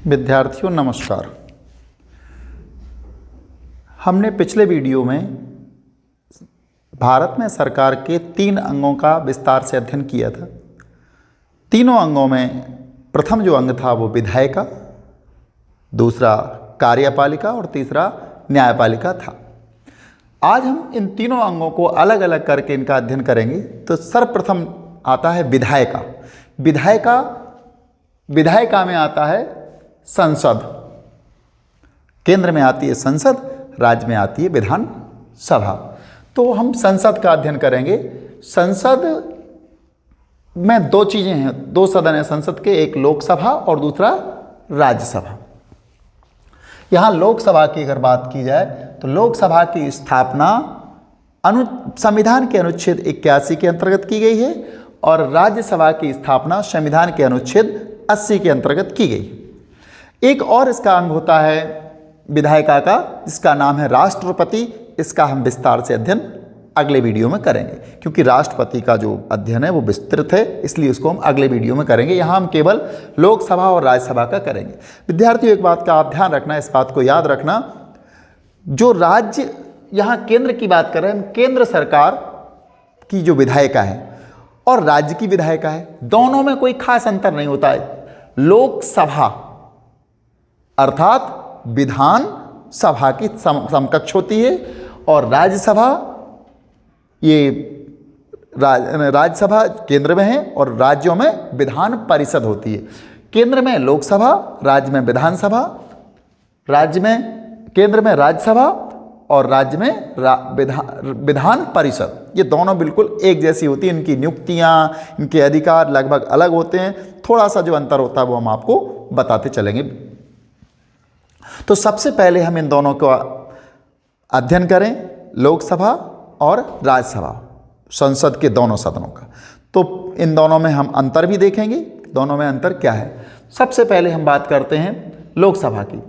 विद्यार्थियों नमस्कार। हमने पिछले वीडियो में भारत में सरकार के 3 अंगों का विस्तार से अध्ययन किया था। तीनों अंगों में प्रथम जो अंग था वो विधायिका, दूसरा कार्यपालिका और तीसरा न्यायपालिका था। आज हम इन तीनों अंगों को अलग अलग करके इनका अध्ययन करेंगे। तो सर्वप्रथम आता है विधायिका। विधायिका में आता है संसद। केंद्र में आती है संसद, राज्य में आती है विधान सभा। तो हम संसद का अध्ययन करेंगे। संसद में 2 चीज़ें हैं, 2 सदन हैं संसद के, एक लोकसभा और दूसरा राज्यसभा। यहाँ लोकसभा की अगर बात की जाए तो लोकसभा की स्थापना संविधान के अनुच्छेद 81 के अंतर्गत की गई है और राज्यसभा की स्थापना संविधान के अनुच्छेद 80 के अंतर्गत की गई। एक और इसका अंग होता है विधायिका का, जिसका नाम है राष्ट्रपति। इसका हम विस्तार से अध्ययन अगले वीडियो में करेंगे, क्योंकि राष्ट्रपति का जो अध्ययन है वो विस्तृत है, इसलिए उसको हम अगले वीडियो में करेंगे। यहाँ हम केवल लोकसभा और राज्यसभा का करेंगे। विद्यार्थियों, एक बात का आप ध्यान रखना, इस बात को याद रखना, जो राज्य, यहाँ केंद्र की बात कर रहे हैं, केंद्र सरकार की जो विधायिका है और राज्य की विधायिका है, दोनों में कोई खास अंतर नहीं होता है। लोकसभा अर्थात विधान सभा की समकक्ष होती है और राज्यसभा, ये राज्यसभा केंद्र में है और राज्यों में विधान परिषद होती है। केंद्र में लोकसभा, राज्य में विधानसभा, राज्य में केंद्र में राज्यसभा और राज्य में विधान परिषद। ये दोनों बिल्कुल एक जैसी होती है। इनकी नियुक्तियां, इनके अधिकार लगभग अलग होते हैं। थोड़ा सा जो अंतर होता है वो हम आपको बताते चलेंगे। तो सबसे पहले हम इन दोनों का अध्ययन करें, लोकसभा और राज्यसभा, संसद के दोनों सदनों का। तो इन दोनों में हम अंतर भी देखेंगे, दोनों में अंतर क्या है। सबसे पहले हम बात करते हैं लोकसभा की।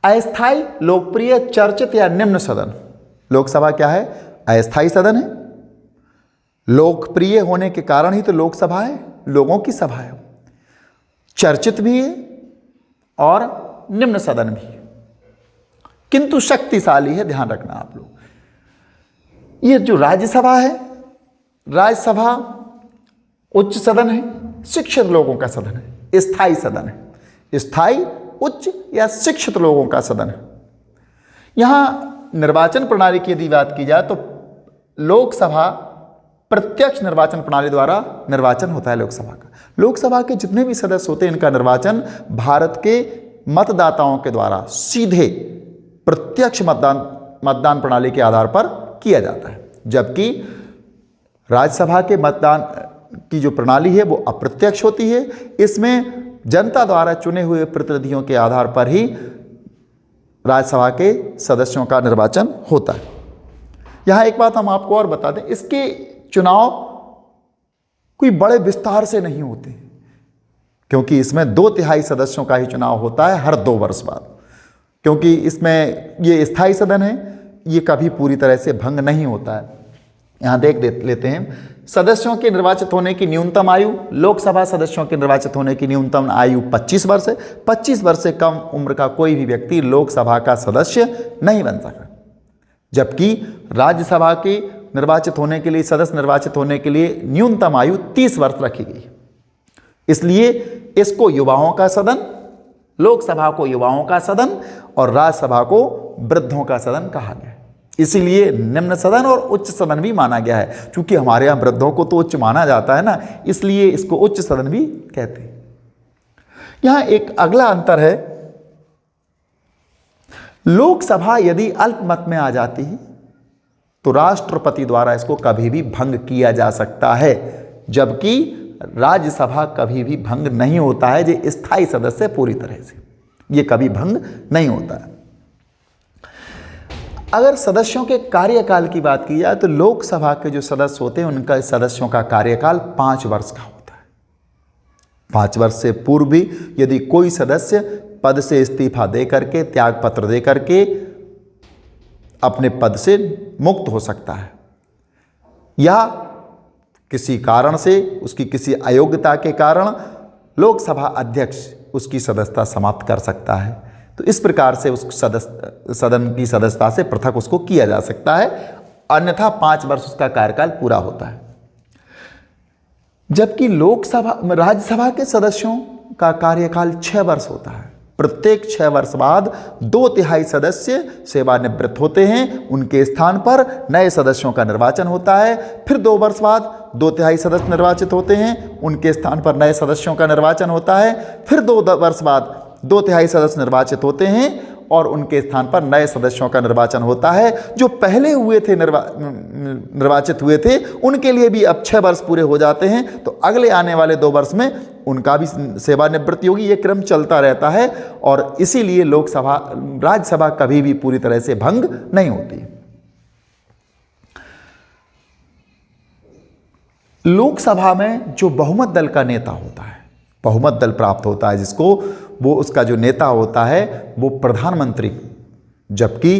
अस्थायी, लोकप्रिय, चर्चित या निम्न सदन। लोकसभा क्या है? अस्थायी सदन है। लोकप्रिय होने के कारण ही तो लोकसभा है, लोगों की सभा है। चर्चित भी है और निम्न सदन भी, किंतु शक्तिशाली है। ध्यान रखना आप लोग। ये जो राज्यसभा है, राज्यसभा उच्च सदन है, शिक्षित लोगों का सदन है, स्थायी सदन है। स्थायी, उच्च या शिक्षित लोगों का सदन है। यहाँ निर्वाचन प्रणाली की यदि बात की जाए तो लोकसभा प्रत्यक्ष निर्वाचन प्रणाली द्वारा निर्वाचन होता है लोकसभा का। लोकसभा के जितने भी सदस्य होते हैं, इनका निर्वाचन भारत के मतदाताओं के द्वारा सीधे प्रत्यक्ष मतदान प्रणाली के आधार पर किया जाता है, जबकि राज्यसभा के मतदान की जो प्रणाली है वो अप्रत्यक्ष होती है। इसमें जनता द्वारा चुने हुए प्रतिनिधियों के आधार पर ही राज्यसभा के सदस्यों का निर्वाचन होता है। यहाँ एक बात हम आपको और बता दें, इसके चुनाव कोई बड़े विस्तार से नहीं होते, क्योंकि इसमें 2/3 सदस्यों का ही चुनाव होता है हर 2 वर्ष बाद। क्योंकि इसमें ये स्थायी सदन है, ये कभी पूरी तरह से भंग नहीं होता है। यहाँ देख लेते हैं सदस्यों के निर्वाचित होने की न्यूनतम आयु। लोकसभा सदस्यों के निर्वाचित होने की न्यूनतम आयु 25 वर्ष है। 25 वर्ष से कम उम्र का कोई भी व्यक्ति लोकसभा का सदस्य नहीं बन सकता, जबकि राज्यसभा के निर्वाचित होने के लिए, सदस्य निर्वाचित होने के लिए न्यूनतम आयु 30 वर्ष रखी गई। इसलिए इसको युवाओं का सदन, लोकसभा को युवाओं का सदन और राज्यसभा को वृद्धों का सदन कहा गया है। इसीलिए निम्न सदन और उच्च सदन भी माना गया है। क्योंकि हमारे यहाँ वृद्धों को तो उच्च माना जाता है ना, इसलिए इसको उच्च सदन भी कहते हैं। यहाँ एक अगला अंतर है, लोकसभा यदि अल्पमत में आ जाती है तो राष्ट्रपति द्वारा इसको कभी भी भंग किया जा सकता है, जबकि राज्यसभा कभी भी भंग नहीं होता है। जो स्थायी सदस्य पूरी तरह से ये कभी भंग नहीं होता है। अगर सदस्यों के कार्यकाल की बात की जाए तो लोकसभा के जो सदस्य होते हैं उनका, सदस्यों का कार्यकाल 5 वर्ष का होता है। 5 वर्ष से पूर्व भी यदि कोई सदस्य पद से इस्तीफा दे करके, त्याग पत्र दे करके अपने पद से मुक्त हो सकता है, या किसी कारण से, उसकी किसी अयोग्यता के कारण लोकसभा अध्यक्ष उसकी सदस्यता समाप्त कर सकता है। तो इस प्रकार से उस सदन की सदस्यता से पृथक उसको किया जा सकता है, अन्यथा 5 वर्ष उसका कार्यकाल पूरा होता है। जबकि लोकसभा राज्यसभा के सदस्यों का कार्यकाल 6 वर्ष होता है। प्रत्येक 6 वर्ष बाद 2/3 सदस्य सेवानिवृत्त होते हैं, उनके स्थान पर नए सदस्यों का निर्वाचन होता है। फिर 2 वर्ष बाद 2/3 सदस्य निर्वाचित होते हैं, उनके स्थान पर नए सदस्यों का निर्वाचन होता है। फिर 2 वर्ष बाद 2/3 सदस्य निर्वाचित होते हैं और उनके स्थान पर नए सदस्यों का निर्वाचन होता है। जो पहले हुए थे निर्वाचित हुए थे, उनके लिए भी अब 6 वर्ष पूरे हो जाते हैं, तो अगले आने वाले 2 वर्ष में उनका भी सेवानिवृत्ति होगी। ये क्रम चलता रहता है और इसीलिए राज्यसभा कभी भी पूरी तरह से भंग नहीं होती। लोकसभा में जो बहुमत दल का नेता होता है, बहुमत दल प्राप्त होता है जिसको, वो उसका जो नेता होता है वो प्रधानमंत्री, जबकि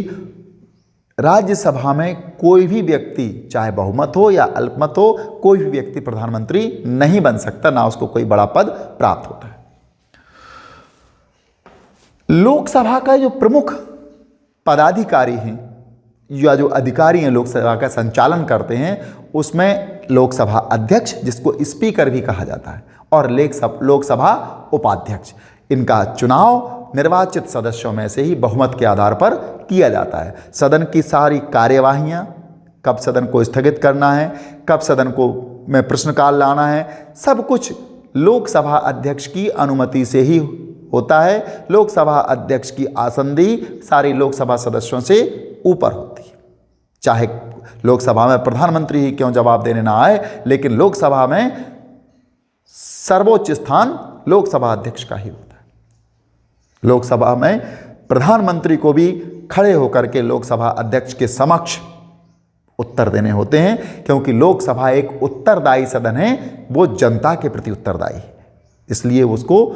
राज्यसभा में कोई भी व्यक्ति, चाहे बहुमत हो या अल्पमत हो, कोई भी व्यक्ति प्रधानमंत्री नहीं बन सकता, ना उसको कोई बड़ा पद प्राप्त होता है। लोकसभा का जो प्रमुख पदाधिकारी हैं या जो अधिकारी हैं लोकसभा का संचालन करते हैं, उसमें लोकसभा अध्यक्ष, जिसको स्पीकर भी कहा जाता है, और लोकसभा उपाध्यक्ष। इनका चुनाव निर्वाचित सदस्यों में से ही बहुमत के आधार पर किया जाता है। सदन की सारी कार्यवाहियां, कब सदन को स्थगित करना है, कब सदन को में प्रश्नकाल लाना है, सब कुछ लोकसभा अध्यक्ष की अनुमति से ही होता है। लोकसभा अध्यक्ष की आसंदी सारी लोकसभा सदस्यों से ऊपर होती है। चाहे लोकसभा में प्रधानमंत्री ही क्यों जवाब देने ना आए, लेकिन लोकसभा में सर्वोच्च स्थान लोकसभा अध्यक्ष का ही होता है। लोकसभा में प्रधानमंत्री को भी खड़े होकर के लोकसभा अध्यक्ष के समक्ष उत्तर देने होते हैं, क्योंकि लोकसभा एक उत्तरदायी सदन है, वो जनता के प्रति उत्तरदायी है। इसलिए उसको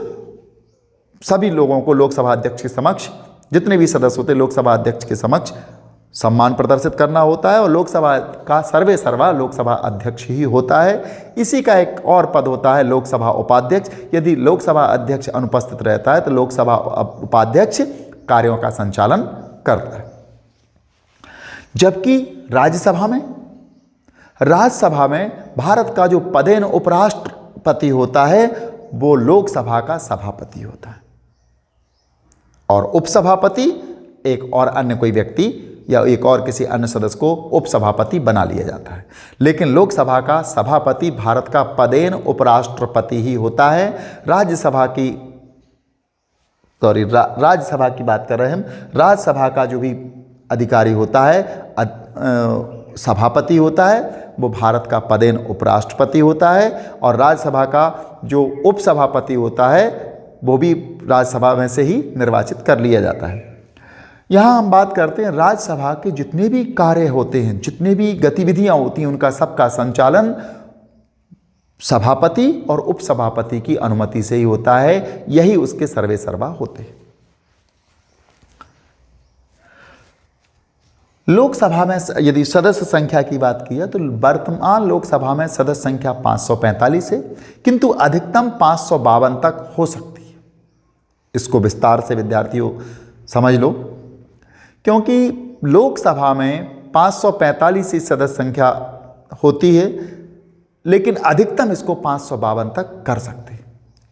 सभी लोगों को लोकसभा अध्यक्ष के समक्ष, जितने भी सदस्य होते हैं लोकसभा अध्यक्ष के समक्ष सम्मान प्रदर्शित करना होता है, और लोकसभा का सर्वे सर्वा लोकसभा अध्यक्ष ही होता है। इसी का एक और पद होता है लोकसभा उपाध्यक्ष। यदि लोकसभा अध्यक्ष अनुपस्थित रहता है तो लोकसभा उपाध्यक्ष कार्यों का संचालन करता है। जबकि राज्यसभा में भारत का जो पदेन उपराष्ट्रपति होता है वो लोकसभा का सभापति होता है, और उपसभापति एक और अन्य कोई व्यक्ति या एक और किसी अन्य सदस्य को उपसभापति बना लिया जाता है। लेकिन लोकसभा का सभापति भारत का पदेन उपराष्ट्रपति ही होता है। राज्यसभा की बात कर रहे हैं हम। राज्यसभा का जो भी अधिकारी होता है, सभापति होता है, वो भारत का पदेन उपराष्ट्रपति होता है, और राज्यसभा का जो उपसभापति होता है वो भी राज्यसभा में से ही निर्वाचित कर लिया जाता है। यहाँ हम बात करते हैं राज्यसभा के जितने भी कार्य होते हैं, जितने भी गतिविधियां होती हैं, उनका सबका संचालन सभापति और उपसभापति की अनुमति से ही होता है। यही उसके सर्वे सर्वा होते हैं। लोकसभा में यदि सदस्य संख्या की बात की है तो वर्तमान लोकसभा में सदस्य संख्या 545 है, किंतु अधिकतम 552 तक हो सकती है। इसको विस्तार से विद्यार्थियों समझ लो, क्योंकि लोकसभा में 545 ही सदस्य संख्या होती है, लेकिन अधिकतम इसको 552 तक कर सकते हैं।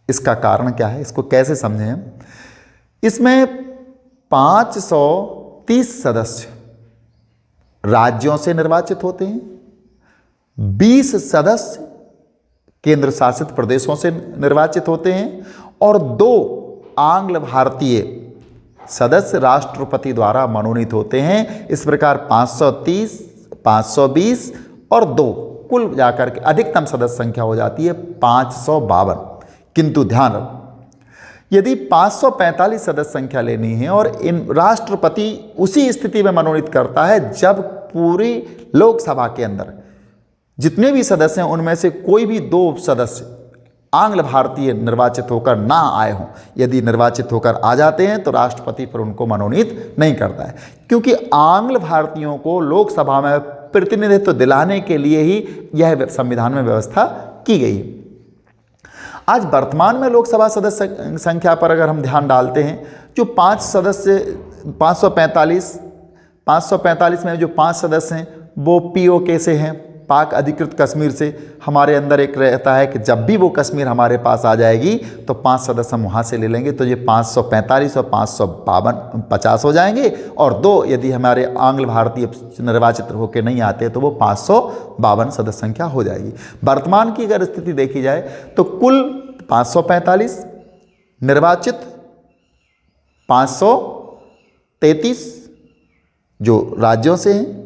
इसका कारण क्या है, इसको कैसे समझें हम? इसमें 530 सदस्य राज्यों से निर्वाचित होते हैं, 20 सदस्य केंद्र शासित प्रदेशों से निर्वाचित होते हैं, और 2 आंग्ल भारतीय सदस्य राष्ट्रपति द्वारा मनोनीत होते हैं। इस प्रकार 530, 520 और 2 कुल जाकर के अधिकतम सदस्य संख्या हो जाती है 552। किंतु ध्यान रखो, यदि 545 सदस्य संख्या लेनी है, और इन राष्ट्रपति उसी स्थिति में मनोनीत करता है जब पूरी लोकसभा के अंदर जितने भी सदस्य हैं उनमें से कोई भी 2 सदस्य आंग्ल भारतीय निर्वाचित होकर ना आए हों। यदि निर्वाचित होकर आ जाते हैं तो राष्ट्रपति पर उनको मनोनीत नहीं करता है, क्योंकि आंग्ल भारतीयों को लोकसभा में प्रतिनिधित्व दिलाने के लिए ही यह संविधान में व्यवस्था की गई है। आज वर्तमान में लोकसभा सदस्य संख्या पर अगर हम ध्यान डालते हैं, जो 5 सदस्य 545 में जो 5 सदस्य हैं वो POK से हैं, पाक अधिकृत कश्मीर से। हमारे अंदर एक रहता है कि जब भी वो कश्मीर हमारे पास आ जाएगी तो 5 सदस्य हम वहाँ से ले लेंगे, तो ये 545 और 550 हो जाएंगे। और 2 यदि हमारे आंग्ल भारतीय निर्वाचित होकर नहीं आते तो वो 552 सदस्य संख्या हो जाएगी। वर्तमान की अगर स्थिति देखी जाए तो कुल 545, निर्वाचित 533 जो राज्यों से हैं,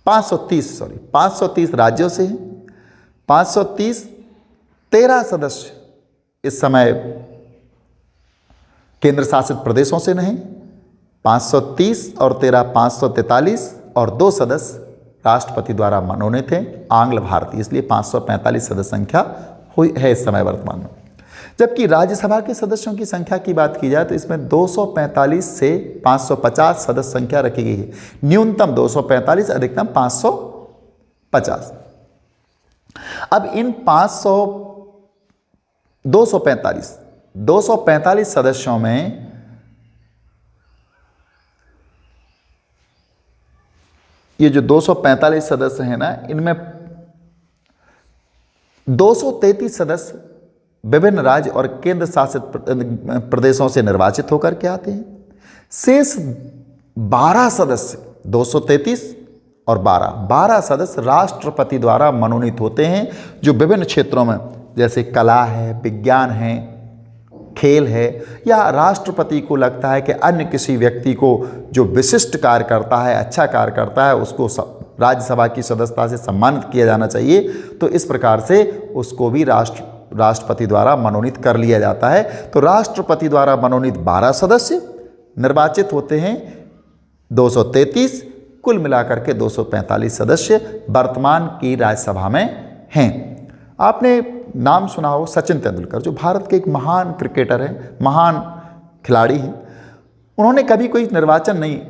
530 राज्यों से हैं, 530 13 सदस्य इस समय केंद्र शासित प्रदेशों से नहीं, 530 और 13 543 और 2 सदस्य राष्ट्रपति द्वारा मनोनीत हैं आंग्ल भारतीय, इसलिए 545 सदस्य संख्या हुई है इस समय वर्तमान में। जबकि राज्यसभा के सदस्यों की संख्या की बात की जाए तो इसमें 245 से 550 सदस्य संख्या रखी गई है। न्यूनतम 245, अधिकतम 550। अब इन 245 सदस्यों में ये जो 245 सदस्य हैं ना, इनमें 233 सदस्य विभिन्न राज्य और केंद्र शासित प्रदेशों से निर्वाचित होकर के आते हैं। शेष 12 सदस्य 233 और 12 सदस्य राष्ट्रपति द्वारा मनोनीत होते हैं, जो विभिन्न क्षेत्रों में जैसे कला है, विज्ञान है, खेल है, या राष्ट्रपति को लगता है कि अन्य किसी व्यक्ति को जो विशिष्ट कार्य करता है, अच्छा कार्य करता है, उसको राज्यसभा की सदस्यता से सम्मानित किया जाना चाहिए, तो इस प्रकार से उसको भी राष्ट्रपति द्वारा मनोनीत कर लिया जाता है। तो राष्ट्रपति द्वारा मनोनीत 12 सदस्य, निर्वाचित होते हैं 233, कुल मिलाकर के 245 सदस्य वर्तमान की राज्यसभा में हैं। आपने नाम सुना हो सचिन तेंदुलकर, जो भारत के एक महान क्रिकेटर हैं, महान खिलाड़ी हैं। उन्होंने कभी कोई निर्वाचन नहीं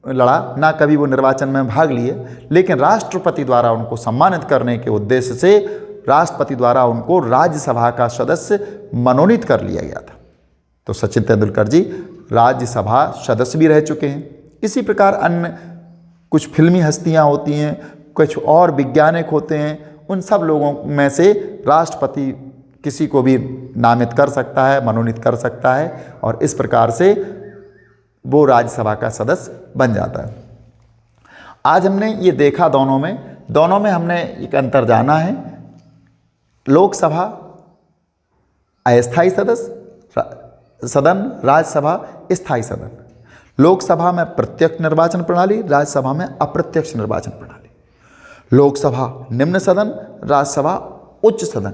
लड़ा, ना कभी वो निर्वाचन में भाग लिए, लेकिन राष्ट्रपति द्वारा उनको सम्मानित करने के उद्देश्य से राष्ट्रपति द्वारा उनको राज्यसभा का सदस्य मनोनीत कर लिया गया था। तो सचिन तेंदुलकर जी राज्यसभा सदस्य भी रह चुके हैं। इसी प्रकार अन्य कुछ फिल्मी हस्तियां होती हैं, कुछ और वैज्ञानिक होते हैं, उन सब लोगों में से राष्ट्रपति किसी को भी नामित कर सकता है, मनोनीत कर सकता है, और इस प्रकार से वो राज्यसभा का सदस्य बन जाता है। आज हमने ये देखा दोनों में हमने एक अंतर जाना है। लोकसभा अस्थायी सदन, राज्यसभा स्थायी सदन। लोकसभा में प्रत्यक्ष निर्वाचन प्रणाली, राज्यसभा में अप्रत्यक्ष निर्वाचन प्रणाली। लोकसभा निम्न सदन, राज्यसभा उच्च सदन।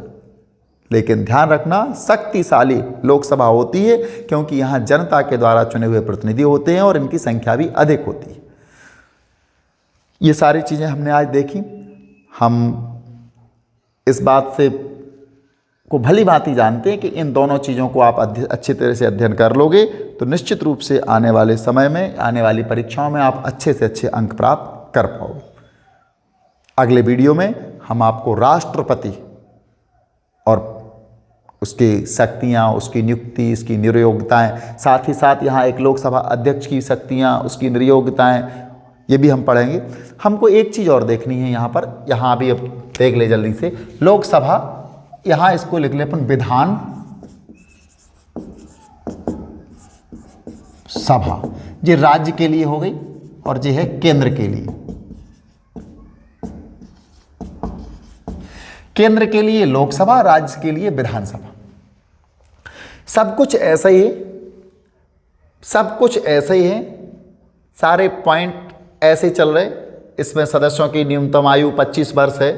लेकिन ध्यान रखना, शक्तिशाली लोकसभा होती है क्योंकि यहाँ जनता के द्वारा चुने हुए प्रतिनिधि होते हैं और इनकी संख्या भी अधिक होती है। ये सारी चीज़ें हमने आज देखी। हम इस बात से को भली भांति जानते हैं कि इन दोनों चीज़ों को आप अच्छी तरह से अध्ययन कर लोगे तो निश्चित रूप से आने वाले समय में, आने वाली परीक्षाओं में आप अच्छे से अच्छे अंक प्राप्त कर पाओगे। अगले वीडियो में हम आपको राष्ट्रपति और उसकी शक्तियाँ, उसकी नियुक्ति, उसकी निर्योग्यताएँ, साथ ही साथ यहाँ एक लोकसभा अध्यक्ष की शक्तियाँ, उसकी निर्योग्यताएँ, ये भी हम पढ़ेंगे। हमको एक चीज़ और देखनी है यहाँ पर, यहाँ भी अब देख ले जल्दी से। लोकसभा, यहाँ इसको लिख ले अपन विधान सभा, ये राज्य के लिए हो गई और ये है केंद्र के लिए। केंद्र के लिए लोकसभा, राज्य के लिए विधानसभा। सब कुछ ऐसा ही है, सब कुछ ऐसे ही है, सारे पॉइंट ऐसे चल रहे। इसमें सदस्यों की न्यूनतम आयु 25 वर्ष है,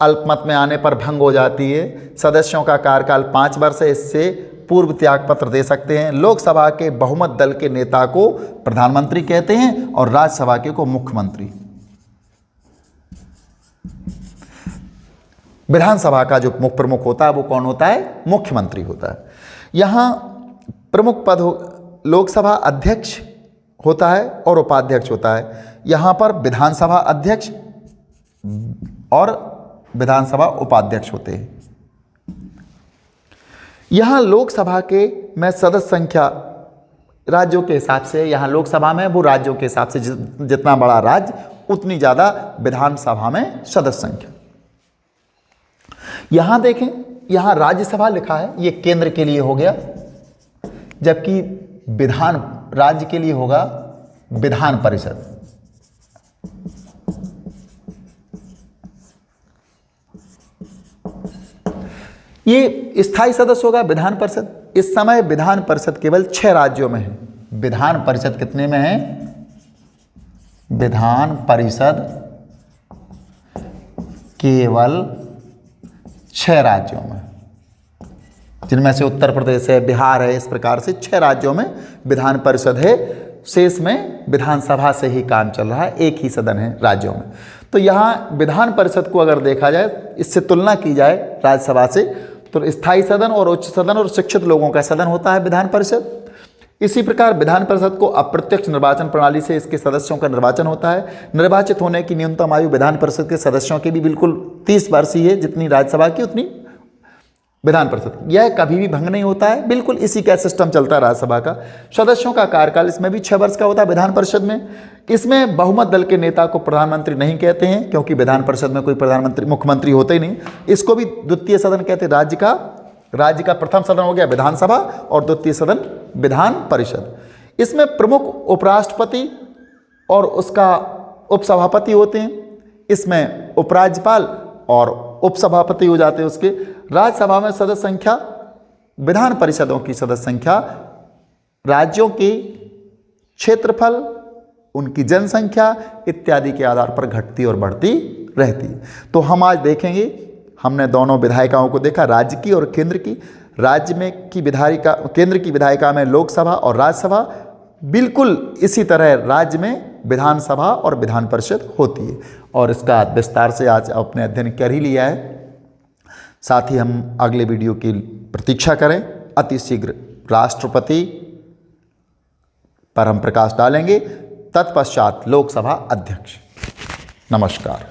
अल्पमत में आने पर भंग हो जाती है, सदस्यों का कार्यकाल 5 वर्ष है, इससे पूर्व त्याग पत्र दे सकते हैं। लोकसभा के बहुमत दल के नेता को प्रधानमंत्री कहते हैं और राज्यसभा के को मुख्यमंत्री। विधानसभा का जो मुख्य प्रमुख होता है वो कौन होता है? मुख्यमंत्री होता है। यहाँ प्रमुख पद लोकसभा अध्यक्ष होता है और उपाध्यक्ष होता है। यहाँ पर विधानसभा अध्यक्ष और विधानसभा उपाध्यक्ष होते हैं। यहाँ लोकसभा के में सदस्य संख्या राज्यों के हिसाब से, यहाँ लोकसभा में वो राज्यों के हिसाब से जितना बड़ा राज्य उतनी ज़्यादा विधानसभा में सदस्य संख्या। यहाँ देखें, यहाँ राज्यसभा लिखा है, ये केंद्र के लिए हो गया, जबकि विधान राज्य के लिए होगा विधान परिषद। ये स्थायी सदस्य होगा विधान परिषद। इस समय विधान परिषद केवल 6 राज्यों में है। विधान परिषद कितने में है? विधान परिषद केवल 6 राज्यों में, जिनमें से उत्तर प्रदेश है, बिहार है। इस प्रकार से 6 राज्यों में विधान परिषद है, शेष में विधानसभा से ही काम चल रहा है, एक ही सदन है राज्यों में। तो यहाँ विधान परिषद को अगर देखा जाए, इससे तुलना की जाए राज्यसभा से, तो स्थायी सदन और उच्च सदन और शिक्षित लोगों का सदन होता है विधान परिषद। इसी प्रकार विधान परिषद को अप्रत्यक्ष निर्वाचन प्रणाली से इसके सदस्यों का निर्वाचन होता है। निर्वाचित होने की न्यूनतम आयु विधान परिषद के सदस्यों की भी बिल्कुल 30 वर्ष ही है, जितनी राज्यसभा की उतनी विधान परिषद। यह कभी भी भंग नहीं होता है, बिल्कुल इसी का सिस्टम चलता है राज्यसभा का। सदस्यों का कार्यकाल इसमें भी 6 वर्ष का होता है विधान परिषद में। इसमें बहुमत दल के नेता को प्रधानमंत्री नहीं कहते हैं, क्योंकि विधान परिषद में कोई प्रधानमंत्री मुख्यमंत्री होते ही नहीं। इसको भी द्वितीय सदन कहते हैं। राज्य का प्रथम सदन हो गया विधानसभा और द्वितीय सदन विधान परिषद। इसमें प्रमुख उपराष्ट्रपति और उसका उपसभापति होते हैं। इसमें उपराज्यपाल और उपसभापति हो जाते हैं उसके। राज्यसभा में सदस्य संख्या, विधान परिषदों की सदस्य संख्या राज्यों के क्षेत्रफल, उनकी जनसंख्या इत्यादि के आधार पर घटती और बढ़ती रहती है। तो हम आज देखेंगे, हमने दोनों विधायिकाओं को देखा, राज्य की और केंद्र की। राज्य में की विधायिका, केंद्र की विधायिका में लोकसभा और राज्यसभा, बिल्कुल इसी तरह राज्य में विधानसभा और विधान परिषद होती है। और इसका विस्तार से आज अपने अध्ययन कर ही लिया है। साथ ही हम अगले वीडियो की प्रतीक्षा करें। अति शीघ्र राष्ट्रपति पर हम प्रकाश डालेंगे, तत्पश्चात लोकसभा अध्यक्ष। नमस्कार।